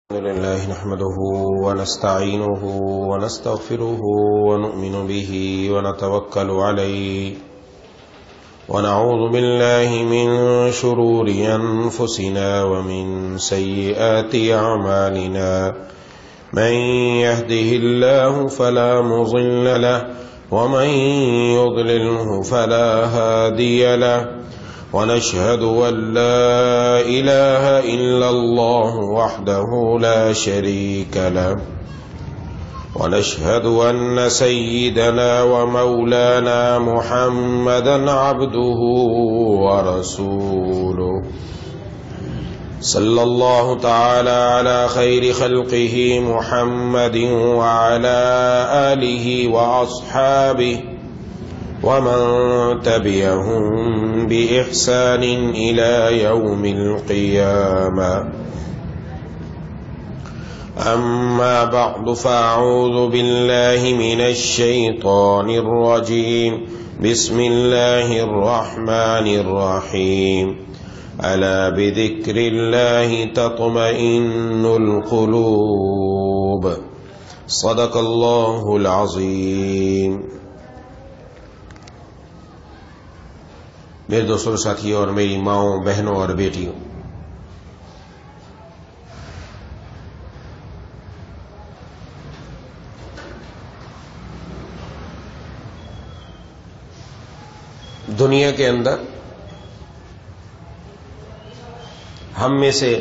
الحمد لله نحمده ونستعينه ونستغفره ونؤمن به ونتوكل عليه ونعوذ بالله من شرور أنفسنا ومن سيئات أعمالنا من يهده الله فلا مضل له ومن يضلله فلا هادي له ونشهد أن لا إله إلا الله وحده لا شريك له ونشهد أن سيدنا ومولانا محمدا عبده ورسوله صلى الله تعالى على خير خلقه محمد وعلى آله وأصحابه ومن تبعهم بإحسان إلى يوم القيامة أما بعد فأعوذ بالله من الشيطان الرجيم بسم الله الرحمن الرحيم ألا بذكر الله تطمئن القلوب صدق الله العظيم۔ میرے دوستوں ساتھیوں اور میری ماؤں بہنوں اور بیٹیوں، دنیا کے اندر ہم میں سے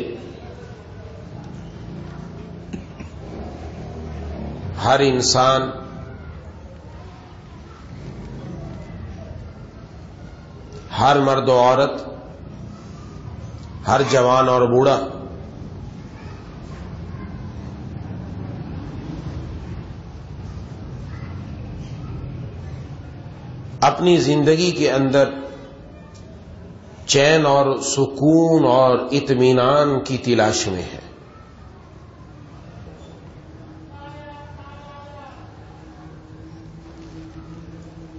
ہر انسان ہر مرد و عورت، ہر جوان اور بوڑھا اپنی زندگی کے اندر چین اور سکون اور اطمینان کی تلاش میں ہے۔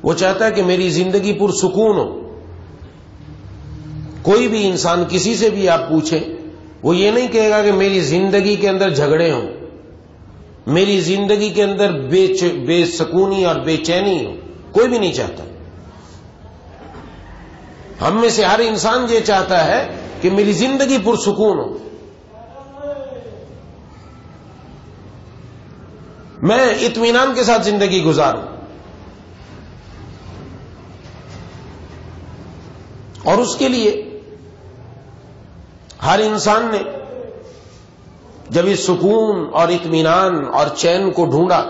وہ چاہتا ہے کہ میری زندگی پرسکون ہو۔ کوئی بھی انسان کسی سے بھی آپ پوچھیں، وہ یہ نہیں کہے گا کہ میری زندگی کے اندر جھگڑے ہوں، میری زندگی کے اندر بے سکونی اور بے چینی ہو۔ کوئی بھی نہیں چاہتا۔ ہم میں سے ہر انسان یہ چاہتا ہے کہ میری زندگی پرسکون ہو، میں اطمینان کے ساتھ زندگی گزاروں۔ اور اس کے لیے ہر انسان نے جب اس سکون اور اطمینان اور چین کو ڈھونڈا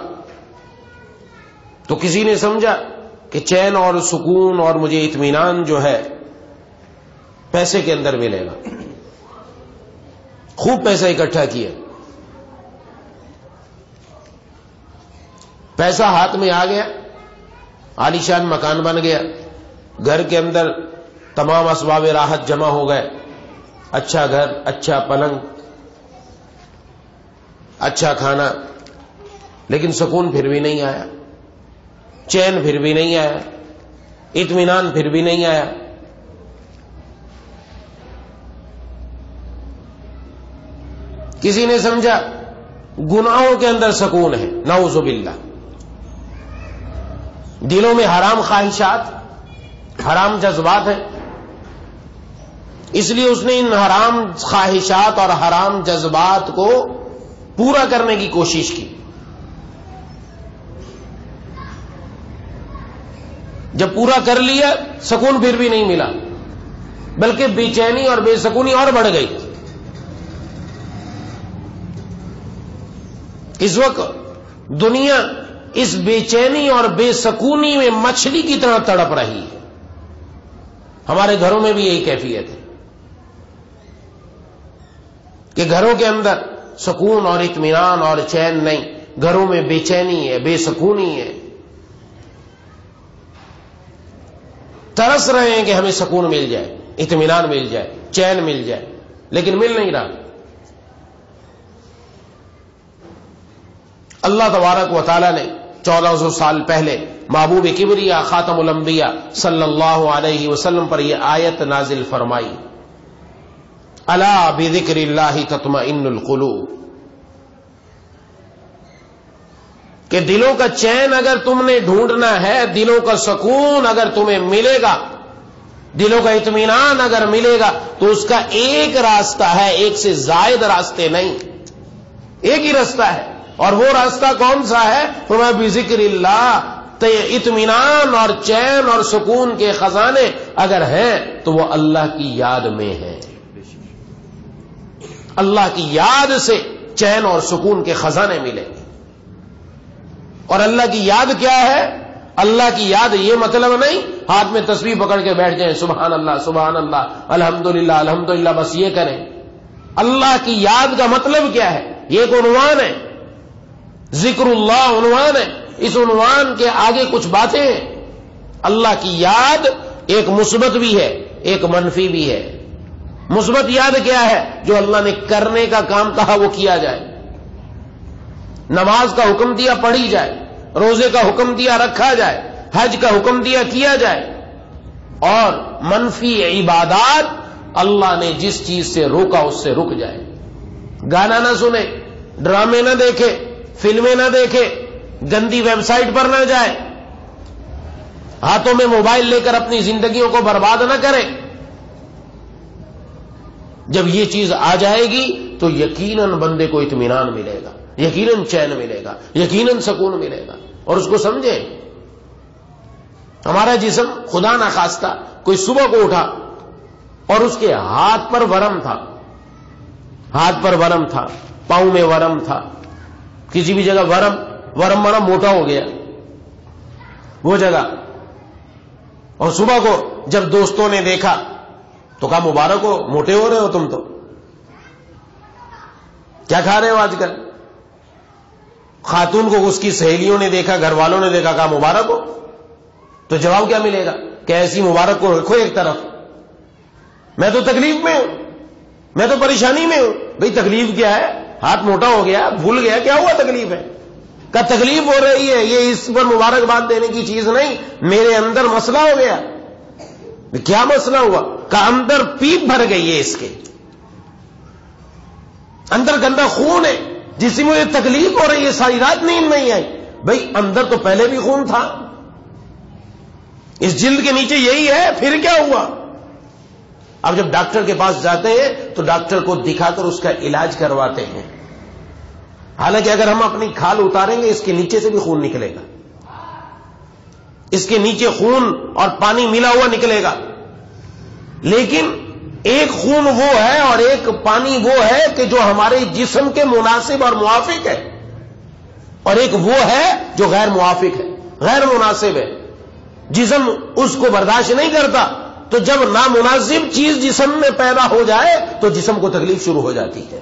تو کسی نے سمجھا کہ چین اور سکون اور مجھے اطمینان جو ہے پیسے کے اندر ملے گا۔ خوب پیسہ اکٹھا کیا، پیسہ ہاتھ میں آ گیا، عالیشان مکان بن گیا، گھر کے اندر تمام اسباب راحت جمع ہو گئے، اچھا گھر، اچھا پلنگ، اچھا کھانا، لیکن سکون پھر بھی نہیں آیا، چین پھر بھی نہیں آیا، اطمینان پھر بھی نہیں آیا۔ کسی نے سمجھا گناہوں کے اندر سکون ہے، نعوذ باللہ، دلوں میں حرام خواہشات، حرام جذبات ہیں، اس لیے اس نے ان حرام خواہشات اور حرام جذبات کو پورا کرنے کی کوشش کی۔ جب پورا کر لیا، سکون پھر بھی نہیں ملا، بلکہ بے چینی اور بے سکونی اور بڑھ گئی۔ اس وقت دنیا اس بے چینی اور بے سکونی میں مچھلی کی طرح تڑپ رہی ہے۔ ہمارے گھروں میں بھی یہی کیفیت ہے کہ گھروں کے اندر سکون اور اطمینان اور چین نہیں، گھروں میں بے چینی ہے، بے سکونی ہے۔ ترس رہے ہیں کہ ہمیں سکون مل جائے، اطمینان مل جائے، چین مل جائے، لیکن مل نہیں رہا۔ اللہ تبارک و تعالی نے 1400 سال پہلے محبوب کبریا خاتم الانبیاء صلی اللہ علیہ وسلم پر یہ آیت نازل فرمائی، الا بذکر اللہ تطمئن القلوب۔ کہ دلوں کا چین اگر تم نے ڈھونڈنا ہے، دلوں کا سکون اگر تمہیں ملے گا، دلوں کا اطمینان اگر ملے گا، تو اس کا ایک راستہ ہے، ایک سے زائد راستے نہیں، ایک ہی راستہ ہے۔ اور وہ راستہ کون سا ہے؟ فرمایا بذکر اللہ۔ تو اطمینان اور چین اور سکون کے خزانے اگر ہیں تو وہ اللہ کی یاد میں ہیں۔ اللہ کی یاد سے چین اور سکون کے خزانے ملیں گے۔ اور اللہ کی یاد کیا ہے؟ اللہ کی یاد یہ مطلب نہیں ہاتھ میں تسبیح پکڑ کے بیٹھ جائیں سبحان اللہ سبحان اللہ الحمدللہ الحمدللہ بس یہ کریں۔ اللہ کی یاد کا مطلب کیا ہے؟ یہ ایک عنوان ہے، ذکر اللہ عنوان ہے، اس عنوان کے آگے کچھ باتیں ہیں۔ اللہ کی یاد ایک مثبت بھی ہے، ایک منفی بھی ہے۔ مثبت یاد کیا ہے؟ جو اللہ نے کرنے کا کام کہا وہ کیا جائے، نماز کا حکم دیا پڑھی جائے، روزے کا حکم دیا رکھا جائے، حج کا حکم دیا کیا جائے۔ اور منفی عبادات اللہ نے جس چیز سے روکا اس سے رک جائے۔ گانا نہ سنے، ڈرامے نہ دیکھے، فلمیں نہ دیکھے، گندی ویب سائٹ پر نہ جائے، ہاتھوں میں موبائل لے کر اپنی زندگیوں کو برباد نہ کرے۔ جب یہ چیز آ جائے گی تو یقیناً بندے کو اطمینان ملے گا، یقیناً چین ملے گا، یقیناً سکون ملے گا۔ اور اس کو سمجھیں، ہمارا جسم خدا نخواستہ کوئی صبح کو اٹھا اور اس کے ہاتھ پر ورم تھا، ہاتھ پر ورم تھا، پاؤں میں ورم تھا، کسی بھی جگہ ورم بڑا موٹا ہو گیا وہ جگہ، اور صبح کو جب دوستوں نے دیکھا تو کہا مبارک ہو، موٹے ہو رہے ہو تم تو، کیا کھا رہے ہو آج کل؟ خاتون کو اس کی سہیلیوں نے دیکھا، گھر والوں نے دیکھا، کہا مبارک ہو، تو جواب کیا ملے گا کہ ایسی مبارک کو رکھو ایک طرف، میں تو تکلیف میں ہوں، میں تو پریشانی میں ہوں۔ بھئی تکلیف کیا ہے؟ ہاتھ موٹا ہو گیا، بھول گیا کیا ہوا تکلیف ہے؟ کہ تکلیف ہو رہی ہے، یہ اس پر مبارکباد دینے کی چیز نہیں، میرے اندر مسئلہ ہو گیا۔ کیا مسئلہ ہوا؟ کہ اندر پیپ بھر گئی ہے، اس کے اندر گندا خون ہے جس سے مجھے تکلیف ہو رہی ہے، ساری رات نیند نہیں آئی۔ بھئی اندر تو پہلے بھی خون تھا، اس جلد کے نیچے یہی ہے، پھر کیا ہوا؟ اب جب ڈاکٹر کے پاس جاتے ہیں تو ڈاکٹر کو دکھا کر اس کا علاج کرواتے ہیں، حالانکہ اگر ہم اپنی کھال اتاریں گے اس کے نیچے سے بھی خون نکلے گا، اس کے نیچے خون اور پانی ملا ہوا نکلے گا، لیکن ایک خون وہ ہے اور ایک پانی وہ ہے کہ جو ہمارے جسم کے مناسب اور موافق ہے، اور ایک وہ ہے جو غیر موافق ہے، غیر مناسب ہے، جسم اس کو برداشت نہیں کرتا۔ تو جب نامناسب چیز جسم میں پیدا ہو جائے تو جسم کو تکلیف شروع ہو جاتی ہے،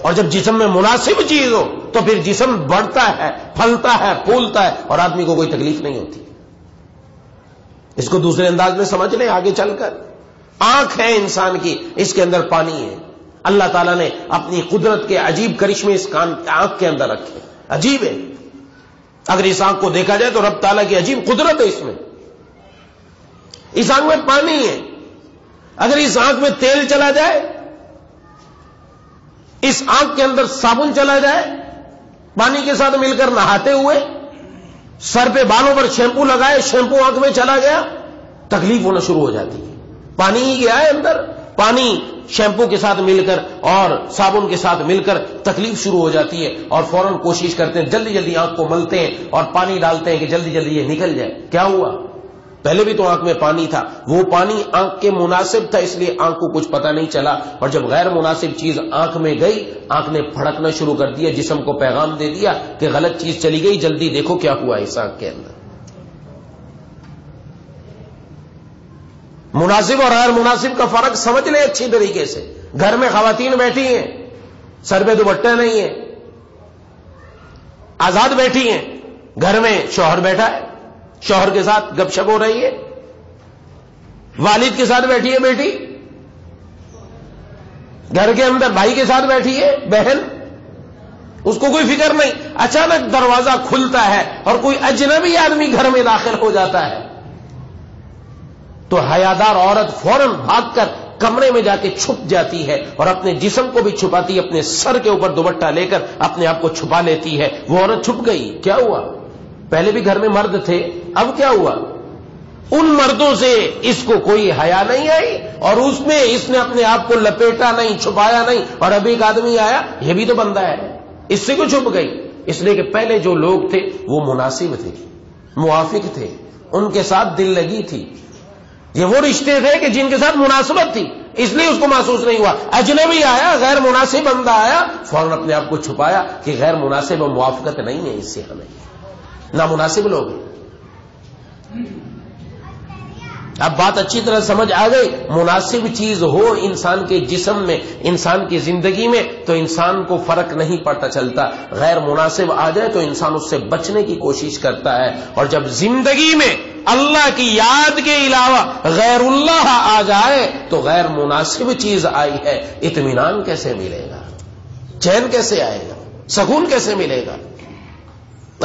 اور جب جسم میں مناسب چیز ہو تو پھر جسم بڑھتا ہے، پھلتا ہے، پھولتا ہے، اور آدمی کو کوئی تکلیف نہیں ہوتی۔ اس کو دوسرے انداز میں سمجھ لیں آگے چل کر، آنکھ ہے انسان کی، اس کے اندر پانی ہے، اللہ تعالیٰ نے اپنی قدرت کے عجیب کرشمے اس آنکھ کے اندر رکھے، عجیب ہے۔ اگر اس آنکھ کو دیکھا جائے تو رب تعالیٰ کی عجیب قدرت ہے اس میں۔ اس آنکھ میں پانی ہے، اگر اس آنکھ میں تیل چلا جائے، اس آنکھ کے اندر صابن چلا جائے، پانی کے ساتھ مل کر نہاتے ہوئے، سر پہ بالوں پر شیمپو لگائے، شیمپو آنکھ میں چلا گیا، تکلیف ہونا شروع ہو جاتی ہے۔ پانی ہی گیا ہے اندر، پانی شیمپو کے ساتھ مل کر اور صابن کے ساتھ مل کر تکلیف شروع ہو جاتی ہے، اور فوراً کوشش کرتے ہیں، جلدی جلدی آنکھ کو ملتے ہیں اور پانی ڈالتے ہیں کہ جلدی جلدی یہ نکل جائے۔ کیا ہوا؟ پہلے بھی تو آنکھ میں پانی تھا، وہ پانی آنکھ کے مناسب تھا، اس لیے آنکھ کو کچھ پتہ نہیں چلا، اور جب غیر مناسب چیز آنکھ میں گئی، آنکھ نے پھڑکنا شروع کر دیا، جسم کو پیغام دے دیا کہ غلط چیز چلی گئی، جلدی دیکھو کیا ہوا اس آنکھ کے اندر۔ مناسب اور غیر مناسب کا فرق سمجھ لیں اچھی طریقے سے۔ گھر میں خواتین بیٹھی ہیں، سر پہ دوپٹہ نہیں ہے، آزاد بیٹھی ہیں، گھر میں شوہر بیٹھا ہے، شوہر کے ساتھ گپ شپ ہو رہی ہے، والد کے ساتھ بیٹھی ہے بیٹی، گھر کے اندر بھائی کے ساتھ بیٹھی ہے بہن، اس کو کوئی فکر نہیں، اچانک دروازہ کھلتا ہے اور کوئی اجنبی آدمی گھر میں داخل ہو جاتا ہے تو حیادار عورت فوراً بھاگ کر کمرے میں جا کے چھپ جاتی ہے اور اپنے جسم کو بھی چھپاتی ہے، اپنے سر کے اوپر دوپٹہ لے کر اپنے آپ کو چھپا لیتی ہے. وہ عورت چھپ گئی. کیا ہوا؟ پہلے بھی گھر میں مرد تھے، اب کیا ہوا؟ ان مردوں سے اس کو کوئی حیا نہیں آئی اور اس میں اس نے اپنے آپ کو لپیٹا نہیں، چھپایا نہیں. اور اب ایک آدمی آیا، یہ بھی تو بندہ ہے، اس سے کیوں چھپ گئی؟ اس لیے کہ پہلے جو لوگ تھے وہ مناسب تھے، موافق تھے، ان کے ساتھ دل لگی تھی. یہ وہ رشتے تھے کہ جن کے ساتھ مناسبت تھی، اس لیے اس کو محسوس نہیں ہوا. اجنبی آیا، غیر مناسب بندہ آیا، فوراً اپنے آپ کو چھپایا کہ غیر مناسب و موافقت نہیں ہے اس سے، ہمیں نامناسب لوگ ہیں. اب بات اچھی طرح سمجھ آ گئی. مناسب چیز ہو انسان کے جسم میں، انسان کی زندگی میں، تو انسان کو فرق نہیں پڑتا چلتا. غیر مناسب آ جائے تو انسان اس سے بچنے کی کوشش کرتا ہے. اور جب زندگی میں اللہ کی یاد کے علاوہ غیر اللہ آ جائے تو غیر مناسب چیز آئی ہے، اطمینان کیسے ملے گا؟ چین کیسے آئے گا؟ سکون کیسے ملے گا؟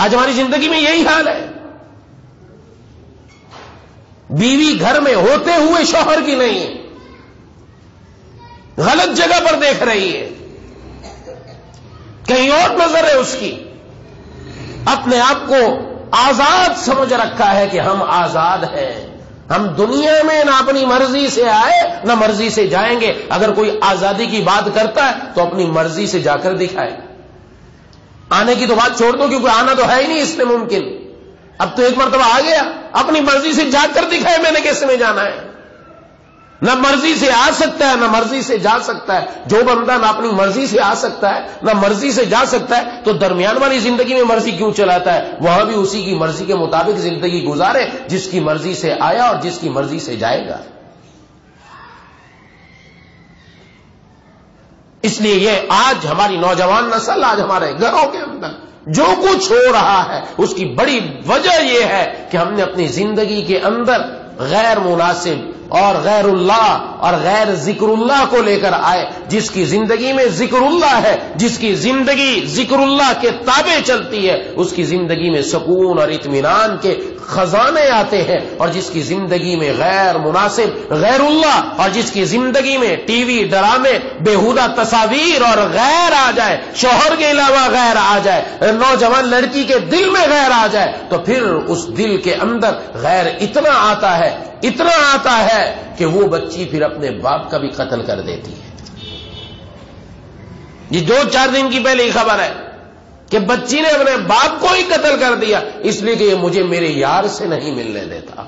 آج ہماری زندگی میں یہی حال ہے. بیوی گھر میں ہوتے ہوئے شوہر کی نہیں ہے، غلط جگہ پر دیکھ رہی ہے، کہیں اور نظر ہے اس کی. اپنے آپ کو آزاد سمجھ رکھا ہے کہ ہم آزاد ہیں، ہم دنیا میں نہ اپنی مرضی سے آئے نہ مرضی سے جائیں گے. اگر کوئی آزادی کی بات کرتا ہے تو اپنی مرضی سے جا کر دکھائے. آنے کی تو بات چھوڑ دو، کیونکہ آنا تو ہے ہی نہیں اس میں ممکن. اب تو ایک مرتبہ آ گیا، اپنی مرضی سے جا کر دکھائے میں نے کیسے میں جانا ہے. نہ مرضی سے آ سکتا ہے نہ مرضی سے جا سکتا ہے. جو بندہ نہ اپنی مرضی سے آ سکتا ہے نہ مرضی سے جا سکتا ہے تو درمیان والی زندگی میں مرضی کیوں چلاتا ہے؟ وہاں بھی اسی کی مرضی کے مطابق زندگی گزارے جس کی مرضی سے آیا اور جس کی مرضی سے جائے گا. اس لیے یہ آج ہماری نوجوان نسل، آج ہمارے گھروں کے اندر جو کچھ ہو رہا ہے اس کی بڑی وجہ یہ ہے کہ ہم نے اپنی زندگی کے اندر غیر مناسب اور غیر اللہ اور غیر ذکر اللہ کو لے کر آئے. جس کی زندگی میں ذکر اللہ ہے، جس کی زندگی ذکر اللہ کے تابع چلتی ہے، اس کی زندگی میں سکون اور اطمینان کے خزانے آتے ہیں. اور جس کی زندگی میں غیر مناسب، غیر اللہ، اور جس کی زندگی میں ٹی وی، ڈرامے، بیہودہ تصاویر اور غیر آ جائے، شوہر کے علاوہ غیر آ جائے، نوجوان لڑکی کے دل میں غیر آ جائے، تو پھر اس دل کے اندر غیر اتنا آتا ہے کہ وہ بچی پھر اپنے باپ کا بھی قتل کر دیتی ہے. یہ 2-4 دن کی پہلے ہی خبر ہے کہ بچی نے اپنے باپ کو ہی قتل کر دیا، اس لیے کہ یہ مجھے میرے یار سے نہیں ملنے دیتا.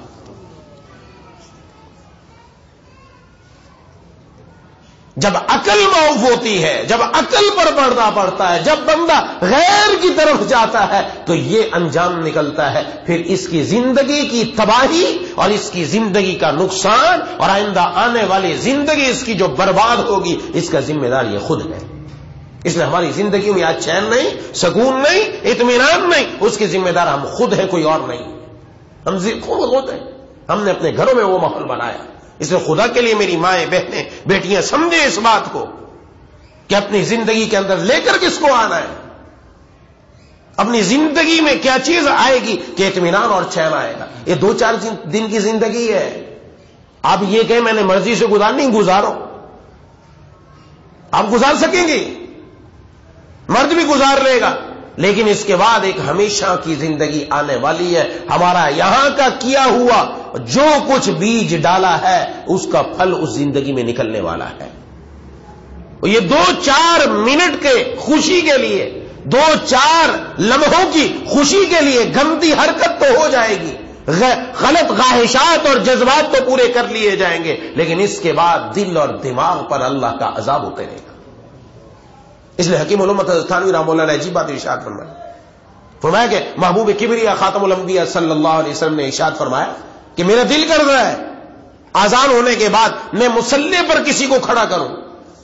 جب عقل معاف ہوتی ہے، جب عقل پر پردہ پڑتا ہے، جب بندہ غیر کی طرف جاتا ہے تو یہ انجام نکلتا ہے. پھر اس کی زندگی کی تباہی اور اس کی زندگی کا نقصان اور آئندہ آنے والی زندگی اس کی جو برباد ہوگی، اس کا ذمہ دار یہ خود ہے. اس لیے ہماری زندگی میں آج چین نہیں، سکون نہیں، اطمینان نہیں، اس کے ذمہ دار ہم خود ہیں، کوئی اور نہیں. ہم خود ہیں، ہم نے اپنے گھروں میں وہ ماحول بنایا. اس لیے خدا کے لیے میری مائیں، بہنیں، بیٹیاں سمجھیں اس بات کو کہ اپنی زندگی کے اندر لے کر کس کو آنا ہے، اپنی زندگی میں کیا چیز آئے گی کہ اطمینان اور چین آئے گا. یہ 2-4 دن کی زندگی ہے. آپ یہ کہیں میں نے مرضی سے گزارنی، گزارو. آپ گزار سکیں گے، مرد بھی گزار لے گا، لیکن اس کے بعد ایک ہمیشہ کی زندگی آنے والی ہے. ہمارا یہاں کا کیا ہوا، جو کچھ بیج ڈالا ہے اس کا پھل اس زندگی میں نکلنے والا ہے. یہ 2-4 منٹ کے خوشی کے لیے، 2-4 لمحوں کی خوشی کے لیے گندی حرکت تو ہو جائے گی، غلط خواہشات اور جذبات تو پورے کر لیے جائیں گے، لیکن اس کے بعد دل اور دماغ پر اللہ کا عذاب اترے گا. اس لیے حکیم الامت حضرت تھانوی رحمہ اللہ نے عجیب بات ارشاد فرمایا کہ محبوب کبریا خاتم الانبیاء صلی اللہ علیہ وسلم نے ارشاد فرمایا کہ میرا دل کر رہا ہے آذان ہونے کے بعد میں مصلی پر کسی کو کھڑا کروں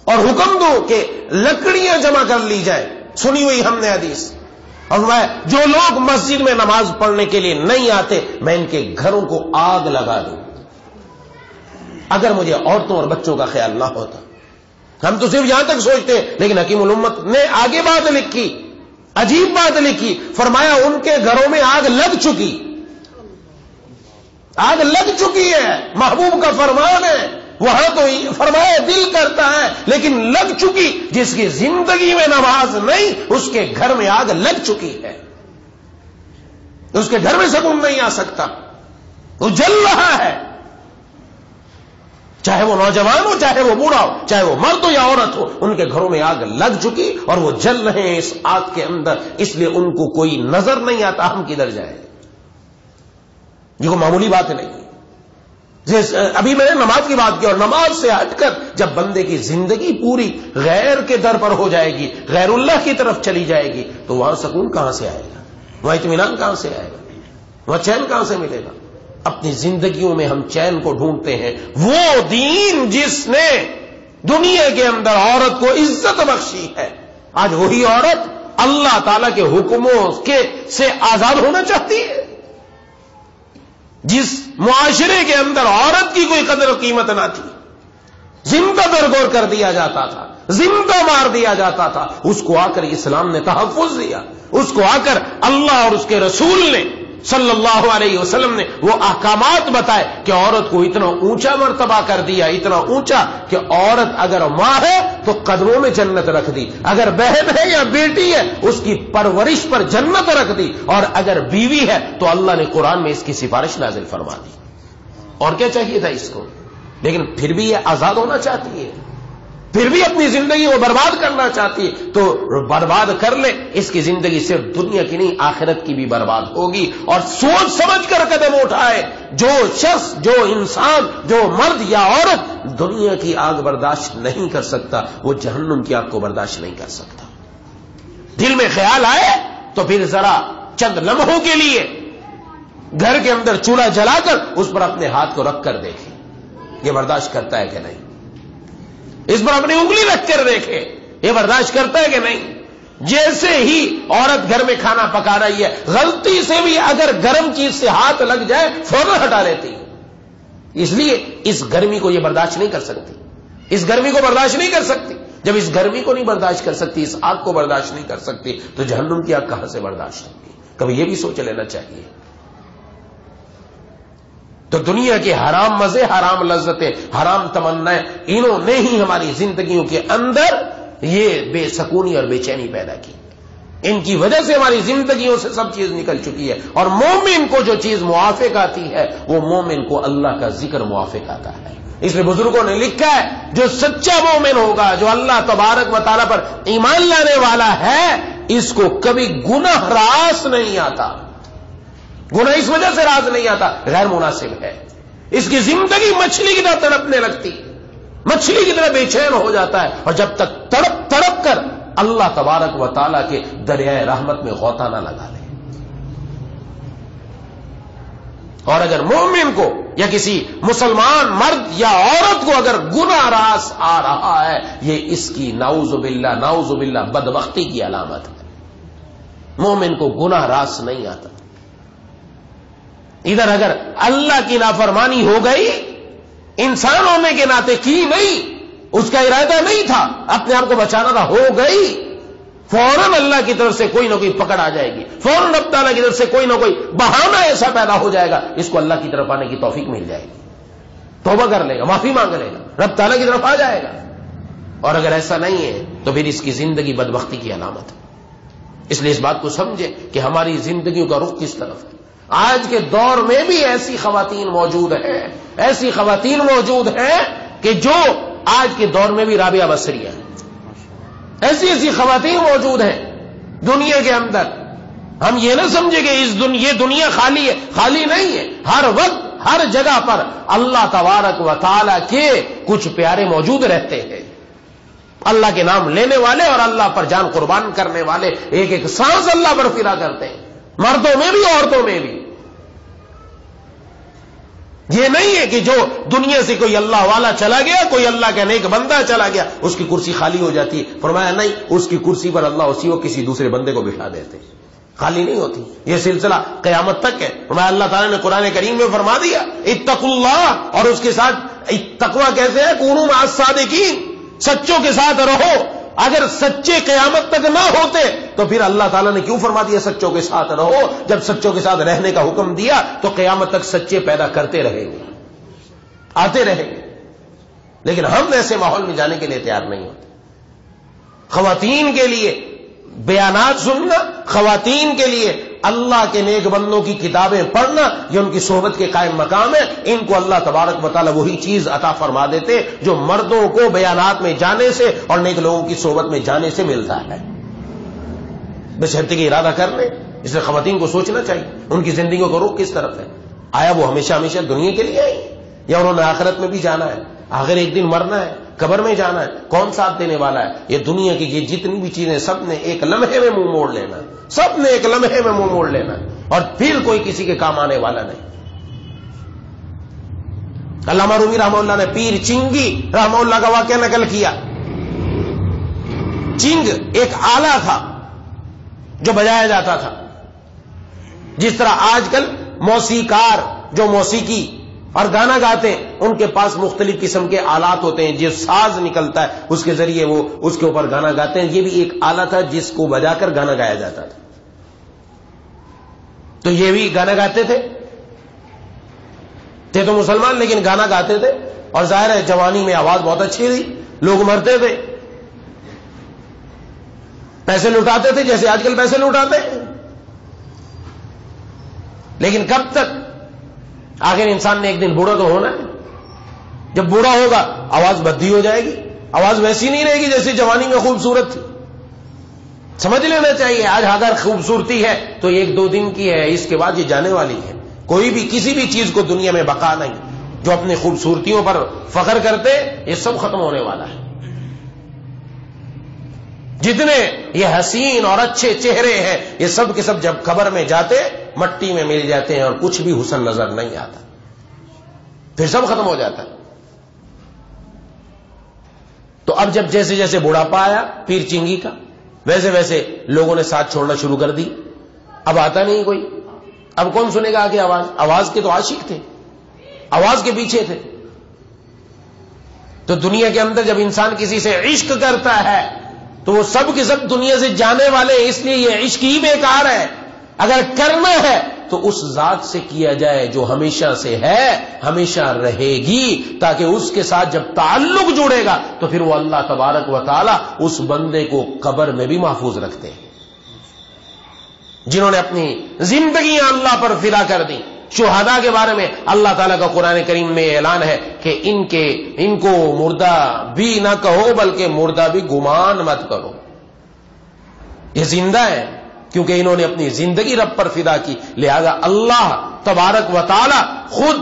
اور حکم دوں کہ لکڑیاں جمع کر لی جائے. سنی ہوئی ہم نے حدیث. اور جو لوگ مسجد میں نماز پڑھنے کے لیے نہیں آتے میں ان کے گھروں کو آگ لگا دوں. اگر مجھے عورتوں اور بچوں کا خیال نہ ہوتا. ہم تو صرف یہاں تک سوچتے ہیں، لیکن حکیم الامت نے آگے بات لکھی، عجیب بات لکھی. فرمایا ان کے گھروں میں آگ لگ چکی، آگ لگ چکی ہے. محبوب کا فرمان ہے وہاں تو فرمایا دل کرتا ہے لیکن لگ چکی. جس کی زندگی میں نماز نہیں اس کے گھر میں آگ لگ چکی ہے, اس کے گھر میں سکون نہیں آ سکتا, وہ جل رہا ہے. چاہے وہ نوجوان ہو, چاہے وہ بوڑھا ہو, چاہے وہ مرد ہو یا عورت ہو, ان کے گھروں میں آگ لگ چکی اور وہ جل رہے ہیں اس آگ کے اندر. اس لیے ان کو کوئی نظر نہیں آتا ہم کدھر جائیں. یہ کوئی معمولی بات نہیں. ابھی میں نے نماز کی بات کی, اور نماز سے ہٹ کر جب بندے کی زندگی پوری غیر کے در پر ہو جائے گی, غیر اللہ کی طرف چلی جائے گی, تو وہاں سکون کہاں سے آئے گا, وہاں اطمینان کہاں سے آئے گا, وہاں چین کہاں سے ملے گا. اپنی زندگیوں میں ہم چین کو ڈھونڈتے ہیں. وہ دین جس نے دنیا کے اندر عورت کو عزت بخشی ہے, آج وہی عورت اللہ تعالی کے حکموں سے آزاد ہونا چاہتی ہے. جس معاشرے کے اندر عورت کی کوئی قدر و قیمت نہ تھی, زندہ درگور کر دیا جاتا تھا, زندہ مار دیا جاتا تھا, اس کو آ کر اسلام نے تحفظ دیا. اس کو آ کر اللہ اور اس کے رسول نے صلی اللہ علیہ وسلم نے وہ احکامات بتائے کہ عورت کو اتنا اونچا مرتبہ کر دیا, اتنا اونچا کہ عورت اگر ماں ہے تو قدموں میں جنت رکھ دی, اگر بہن ہے یا بیٹی ہے اس کی پرورش پر جنت رکھ دی, اور اگر بیوی ہے تو اللہ نے قرآن میں اس کی سفارش نازل فرما دی. اور کیا چاہیے تھا اس کو؟ لیکن پھر بھی یہ آزاد ہونا چاہتی ہے, پھر بھی اپنی زندگی کو برباد کرنا چاہتی ہے. تو برباد کر لے, اس کی زندگی صرف دنیا کی نہیں آخرت کی بھی برباد ہوگی. اور سوچ سمجھ کر قدم اٹھائے جو شخص, جو انسان, جو مرد یا عورت دنیا کی آگ برداشت نہیں کر سکتا, وہ جہنم کی آگ کو برداشت نہیں کر سکتا. دل میں خیال آئے تو پھر ذرا چند لمحوں کے لیے گھر کے اندر چولہا جلا کر اس پر اپنے ہاتھ کو رکھ کر دیکھیں یہ برداشت کرتا ہے کہ نہیں. اس پر اپنی انگلی رکھ کر دیکھے یہ برداشت کرتا ہے کہ نہیں. جیسے ہی عورت گھر میں کھانا پکا رہی ہے, غلطی سے بھی اگر گرم چیز سے ہاتھ لگ جائے فوراً ہٹا لیتی ہے. اس لیے اس گرمی کو یہ برداشت نہیں کر سکتی, اس گرمی کو برداشت نہیں کر سکتی. جب اس گرمی کو نہیں برداشت کر سکتی, اس آگ کو برداشت نہیں کر سکتی, تو جہنم کی آگ کہاں سے برداشت ہوگی؟ کبھی یہ بھی سوچ لینا چاہیے. تو دنیا کے حرام مزے, حرام لذتیں, حرام تمنائیں, انہوں نے ہی ہماری زندگیوں کے اندر یہ بے سکونی اور بے چینی پیدا کی. ان کی وجہ سے ہماری زندگیوں سے سب چیز نکل چکی ہے. اور مومن کو جو چیز موافق آتی ہے وہ مومن کو اللہ کا ذکر موافق آتا ہے. اس لیے بزرگوں نے لکھا ہے جو سچا مومن ہوگا, جو اللہ تبارک و تعالیٰ پر ایمان لانے والا ہے, اس کو کبھی گناہ راس نہیں آتا. گناہ اس وجہ سے راز نہیں آتا, غیر مناسب ہے. اس کی زندگی مچھلی کی طرح تڑپنے لگتی, مچھلی کی طرح بے چین ہو جاتا ہے, اور جب تک تڑپ تڑپ کر اللہ تبارک و تعالیٰ کے دریائے رحمت میں غوطہ نہ لگا لے. اور اگر مومن کو یا کسی مسلمان مرد یا عورت کو اگر گناہ راس آ رہا ہے, یہ اس کی نعوذ باللہ بدبختی کی علامت ہے. مومن کو گناہ راس نہیں آتا. ادھر اگر اللہ کی نافرمانی ہو گئی, انسان ہونے کے ناطے کی نہیں, اس کا ارادہ نہیں تھا, اپنے آپ کو بچانا تھا, ہو گئی, فوراً اللہ کی طرف سے کوئی نہ کوئی پکڑ آ جائے گی, فوراً رب تعالیٰ کی طرف سے کوئی نہ کوئی بہانہ ایسا پیدا ہو جائے گا, اس کو اللہ کی طرف آنے کی توفیق مل جائے گی, توبہ کر لے گا, معافی مانگ لے گا, رب تعالیٰ کی طرف آ جائے گا. اور اگر ایسا نہیں ہے تو پھر اس کی زندگی بدبختی کی علامت ہے. اس لیے اس بات کو سمجھے کہ ہماری زندگیوں کا رخ کس طرف ہے. آج کے دور میں بھی ایسی خواتین موجود ہیں, ایسی خواتین موجود ہیں کہ جو آج کے دور میں بھی رابعہ بصریہ ہیں. ایسی ایسی خواتین موجود ہیں دنیا کے اندر. ہم یہ نہ سمجھے کہ یہ دنیا خالی ہے, خالی نہیں ہے. ہر وقت ہر جگہ پر اللہ تبارک و تعالی کے کچھ پیارے موجود رہتے ہیں, اللہ کے نام لینے والے اور اللہ پر جان قربان کرنے والے, ایک ایک سانس اللہ پر فدا کرتے ہیں, مردوں میں بھی عورتوں میں بھی. یہ نہیں ہے کہ جو دنیا سے کوئی اللہ والا چلا گیا, کوئی اللہ کا نیک بندہ چلا گیا, اس کی کرسی خالی ہو جاتی ہے. فرمایا نہیں, اس کی کرسی پر اللہ اسی وہ کسی دوسرے بندے کو بٹھا دیتے, خالی نہیں ہوتی. یہ سلسلہ قیامت تک ہے. فرمایا اللہ تعالیٰ نے قرآن کریم میں فرما دیا اتقوا اللہ, اور اس کے ساتھ تقویٰ کیسے ہے, کونوا مع الصادقین, سچوں کے ساتھ رہو. اگر سچے قیامت تک نہ ہوتے تو پھر اللہ تعالیٰ نے کیوں فرما دیا سچوں کے ساتھ رہو؟ جب سچوں کے ساتھ رہنے کا حکم دیا تو قیامت تک سچے پیدا کرتے رہیں گے, آتے رہیں گے. لیکن ہم ایسے ماحول میں جانے کے لیے تیار نہیں ہوتے. خواتین کے لیے بیانات سننا، خواتین کے لیے اللہ کے نیک بندوں کی کتابیں پڑھنا، یہ ان کی صحبت کے قائم مقام ہے. ان کو اللہ تبارک و تعالی وہی چیز عطا فرما دیتے جو مردوں کو بیانات میں جانے سے اور نیک لوگوں کی صحبت میں جانے سے ملتا ہے، بشرطے کہ ارادہ کر لیں. اس لیے خواتین کو سوچنا چاہیے ان کی زندگیوں کا رخ کس طرف ہے. آیا وہ ہمیشہ ہمیشہ دنیا کے لیے آئی یا انہوں نے آخرت میں بھی جانا ہے؟ آخر ایک دن مرنا ہے، قبر میں جانا ہے. کون ساتھ دینے والا ہے؟ یہ دنیا کی یہ جتنی بھی چیزیں سب نے ایک لمحے میں منہ موڑ لینا، سب نے ایک لمحے میں منہ موڑ لینا، اور پھر کوئی کسی کے کام آنے والا نہیں. علامہ رومی رحمہ اللہ نے پیر چنگی رحمہ اللہ کا واقعہ نقل کیا. چنگ ایک آلہ تھا جو بجایا جاتا تھا، جس طرح آج کل موسیقار جو موسیقی اور گانا گاتے ہیں ان کے پاس مختلف قسم کے آلات ہوتے ہیں، جو ساز نکلتا ہے اس کے ذریعے وہ اس کے اوپر گانا گاتے ہیں. یہ بھی ایک آلہ تھا جس کو بجا کر گانا گایا جاتا تھا. تو یہ بھی گانا گاتے تھے تو مسلمان، لیکن گانا گاتے تھے، اور ظاہر ہے جوانی میں آواز بہت اچھی تھی، لوگ مرتے تھے، پیسے لٹاتے تھے جیسے آج کل پیسے لٹاتے ہیں. لیکن کب تک؟ آخر انسان نے ایک دن بوڑھا تو ہونا ہے. جب بوڑھا ہوگا آواز بدھی ہو جائے گی، آواز ویسی نہیں رہے گی جیسے جوانی میں خوبصورت تھی. سمجھ لینا چاہیے آج اگر خوبصورتی ہے تو ایک دو دن کی ہے، اس کے بعد یہ جانے والی ہے. کوئی بھی کسی بھی چیز کو دنیا میں بقا نہیں. جو اپنی خوبصورتیوں پر فخر کرتے یہ سب ختم ہونے والا ہے. جتنے یہ حسین اور اچھے چہرے ہیں یہ سب کے سب جب قبر میں جاتے مٹی میں مل جاتے ہیں اور کچھ بھی حسن نظر نہیں آتا، پھر سب ختم ہو جاتا ہے. تو اب جب جیسے جیسے بڑھاپا آیا پیر چنگی کا، ویسے ویسے لوگوں نے ساتھ چھوڑنا شروع کر دی. اب آتا نہیں کوئی، اب کون سنے گا آگے آواز؟ آواز کے تو عاشق تھے، آواز کے پیچھے تھے. تو دنیا کے اندر جب انسان کسی سے عشق کرتا ہے تو وہ سب کے سب دنیا سے جانے والے ہیں، اس لیے یہ عشق ہی بیکار ہے. اگر کرنا ہے تو اس ذات سے کیا جائے جو ہمیشہ سے ہے، ہمیشہ رہے گی، تاکہ اس کے ساتھ جب تعلق جڑے گا تو پھر وہ اللہ تبارک و تعالی اس بندے کو قبر میں بھی محفوظ رکھتے ہیں. جنہوں نے اپنی زندگیاں اللہ پر فدا کر دی. شہداء کے بارے میں اللہ تعالیٰ کا قرآن کریم میں اعلان ہے کہ ان کو مردہ بھی نہ کہو بلکہ مردہ بھی گمان مت کرو، یہ زندہ ہے کیونکہ انہوں نے اپنی زندگی رب پر فدا کی. لہذا اللہ تبارک و تعالی خود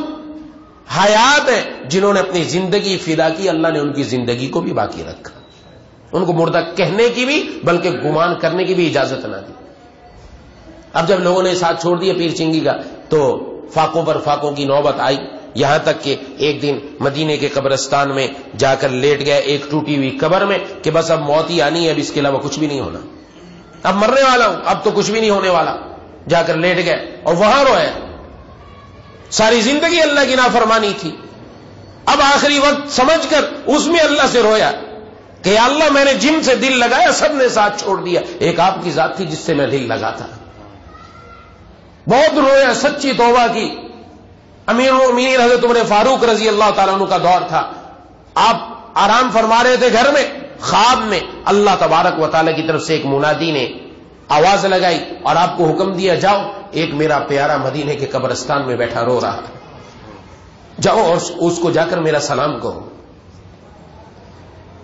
حیات ہے، جنہوں نے اپنی زندگی فدا کی اللہ نے ان کی زندگی کو بھی باقی رکھا، ان کو مردہ کہنے کی بھی بلکہ گمان کرنے کی بھی اجازت نہ دی. اب جب لوگوں نے ساتھ چھوڑ دیا پیر چنگی کا تو فاقوں پر فاقوں کی نوبت آئی، یہاں تک کہ ایک دن مدینے کے قبرستان میں جا کر لیٹ گئے ایک ٹوٹی ہوئی قبر میں کہ بس اب موت ہی آنی ہے، اب اس کے علاوہ کچھ بھی نہیں ہونا، اب مرنے والا ہوں، اب تو کچھ بھی نہیں ہونے والا. جا کر لیٹ گئے اور وہاں روئے. ساری زندگی اللہ کی نافرمانی تھی، اب آخری وقت سمجھ کر اس میں اللہ سے رویا کہ یا اللہ میں نے جن سے دل لگایا سب نے ساتھ چھوڑ دیا، ایک آپ کی ذات تھی جس سے میں دل لگاتا. بہت رویا، سچی توبہ کی. امیر المؤمنین حضرت عمر فاروق رضی اللہ تعالیٰ عنہ کا دور تھا، آپ آرام فرما رہے تھے گھر میں، خواب میں اللہ تبارک و تعالیٰ کی طرف سے ایک منادی نے آواز لگائی اور آپ کو حکم دیا جاؤ ایک میرا پیارا مدینے کے قبرستان میں بیٹھا رو رہا، جاؤ اور اس کو جا کر میرا سلام کہو.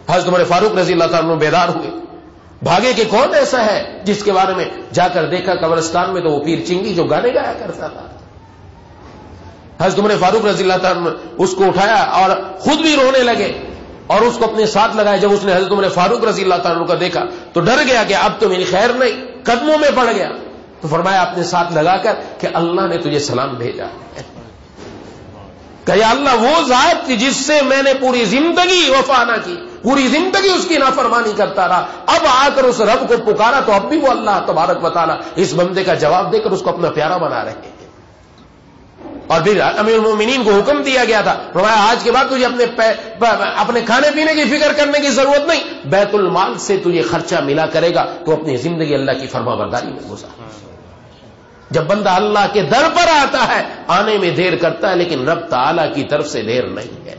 حضرت عمر فاروق رضی اللہ تعالیٰ عنہ بیدار ہوئے، بھاگے کہ کون ایسا ہے جس کے بارے میں جا کر دیکھا قبرستان میں تو وہ پیر چنگی جو گانے گایا کرتا تھا. حضرت عمر فاروق رضی اللہ تعالیٰ عنہ اس کو اٹھایا اور خود بھی رونے لگے اور اس کو اپنے ساتھ لگایا. جب اس نے حضرت عمر فاروق رضی اللہ تعالیٰ عنہ کا دیکھا تو ڈر گیا کہ اب تو میری خیر نہیں، قدموں میں پڑ گیا. تو فرمایا اپنے ساتھ لگا کر کہ اللہ نے تجھے سلام بھیجا. کہ یا اللہ وہ ذات تھی جس سے میں نے پوری زندگی وفا نہ کی، پوری زندگی اس کی نافرمانی کرتا رہا، اب آ کر اس رب کو پکارا تو اب بھی وہ اللہ تبارک و تعالیٰ اس بندے کا جواب دے کر اس کو اپنا پیارا بنا رہے ہیں. اور پھر امیر المومنین کو حکم دیا گیا تھا، فرمایا آج کے بعد تجھے اپنے کھانے پینے کی فکر کرنے کی ضرورت نہیں، بیت المال سے تجھے خرچہ ملا کرے گا، تو اپنی زندگی اللہ کی فرما برداری میں گزار. جب بندہ اللہ کے در پر آتا ہے آنے میں دیر کرتا ہے لیکن رب تعالیٰ کی طرف سے دیر نہیں ہے.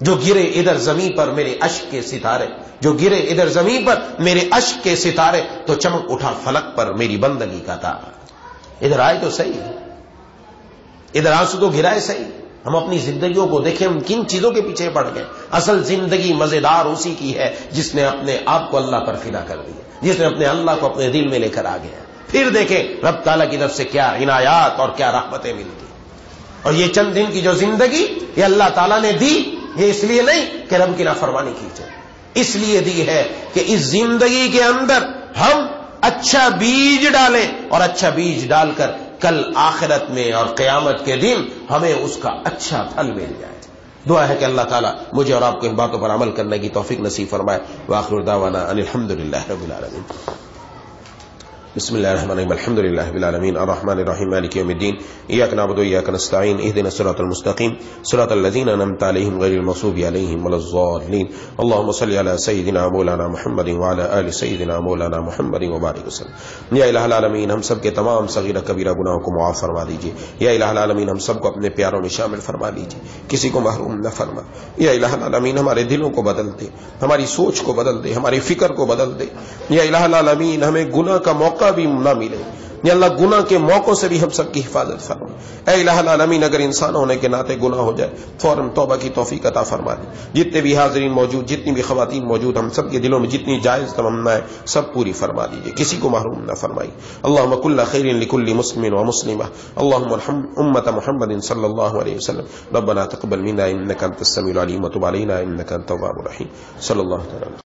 جو گرے ادھر زمین پر میرے اشک کے ستارے، جو گرے ادھر زمین پر میرے اشک کے ستارے، تو چمک اٹھا فلک پر میری بندگی کا تارا۔ ادھر آئے تو صحیح، ادھر آنسو تو گرائے صحیح۔ ہم اپنی زندگیوں کو دیکھیں، ہم کن چیزوں کے پیچھے پڑ گئے۔ اصل زندگی مزیدار اسی کی ہے جس نے اپنے آپ کو اللہ پر فدا کر دیا، جس نے اپنے اللہ کو اپنے دل میں لے کر آ گیا۔ پھر دیکھیں رب تعالیٰ کی طرف سے کیا عنایات اور کیا رحمتیں ملتی۔ اور یہ چند دن کی جو زندگی یہ اللہ تعالیٰ نے دی، یہ اس لیے نہیں کہ رب کی نافرمانی کی جائے، اس لیے دی ہے کہ اس زندگی کے اندر ہم اچھا بیج ڈالیں، اور اچھا بیج ڈال کر کل آخرت میں اور قیامت کے دن ہمیں اس کا اچھا پھل مل جائے۔ دعا ہے کہ اللہ تعالیٰ مجھے اور آپ کو ان باتوں پر عمل کرنے کی توفیق نصیب فرمائے۔ وآخر دعوانا ان الحمدللہ رب العالمین۔ بسم اللہ الرحمن الرحیم، الحمد للہ رب العالمین، الرحمن الرحیم، مالک یوم الدین، ایاک نعبد و ایاک نستعین، اهدنا الصراط المستقیم، صراط الذین انعمت علیہم غیر المغضوب علیہم ولا الضالین۔ اللهم صل علی سیدنا مولانا محمد وعلی آل سیدنا مولانا محمد وبارک وسلم۔ یا الہ العالمین، ہم سب کے تمام صغیرہ کبیرہ گناہوں کو معاف فرما دیجیے۔ یا الہ العالمین، ہم سب کو اپنے پیاروں میں شامل فرما لیجیے، کسی کو محروم نہ فرما۔ یا الہ العالمین، ہمارے دلوں کو بدل دے، ہماری سوچ کو بدل دے، ہماری فکر کو بدل دے۔ یا الہ العالمین، ہمیں گناہ کا موقع بھی نہ ملے، یا اللہ گناہ کے موقعوں سے بھی ہم سب کی حفاظت فرما۔ اے الہ العالمین، اگر انسان ہونے کے ناطے گناہ ہو جائے فوراً توبہ کی توفیق عطا فرما دے۔ جتنے بھی حاضرین موجود، جتنی بھی خواتین موجود، ہم سب کے دلوں میں جتنی جائز تمنا ہے سب پوری فرما دیجیے، کسی کو محروم نہ فرمائی۔ اللہم کل خیر لکل مسلم ومسلمہ، اللہم ارحم امت محمد صلی اللہ علیہ وسلم۔ ربنا تقبل منا انک انت السمیع العلیم وتب علینا انک انت التواب الرحیم۔ صلی اللہ تعالی